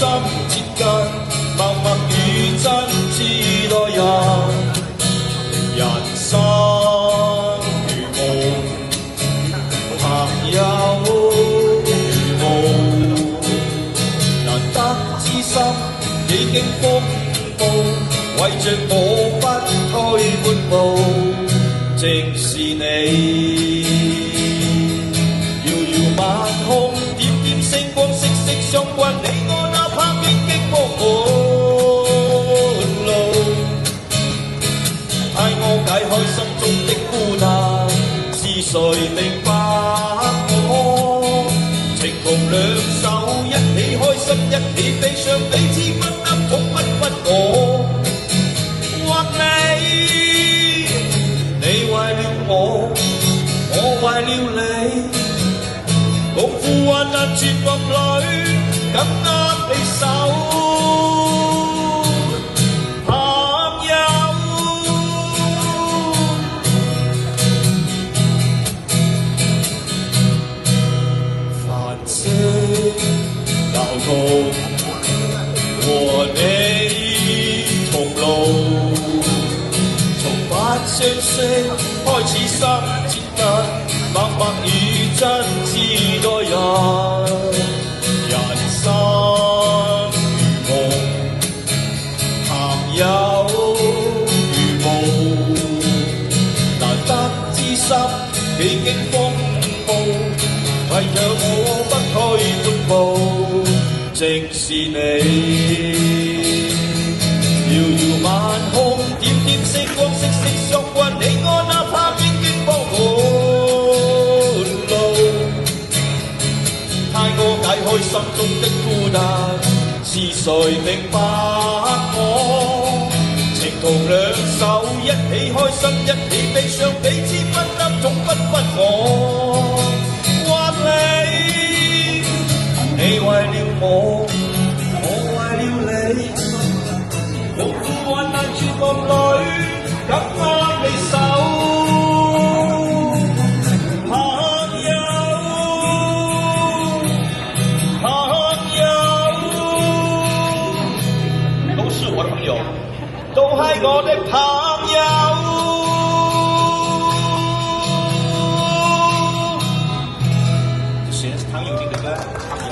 心接近，默默與真摯待人。人生如夢，朋友如霧，難得知心幾經風暴，為着我不退半步，正是你。遙遙晚空，點點星光，息息相關，你我哪怕荊棘荒路，帶我解開心中的孤單，是誰明白我？情同兩手，一起開心，一起悲傷，彼此分擔，總不分我。或你為了我，我為了你。共赴患難絕望裏，緊握你手，朋友。繁星流動，和你同路，從不相識開始心接近，默默與真摯待人。人生如夢，朋友如霧，難得知心幾經風暴，為讓我不退半步，正是你。遙遙晚空，點點星光，息息相關，你我哪怕荊棘荒解開心中的孤單，是誰明白我？情同兩手，一起開心，一起悲傷，彼此分擔，總不分我。或你為了我，我為了你，共赴患難絕望裏，緊握你手。都係我的朋友。這是唐英傑的歌《朋友》。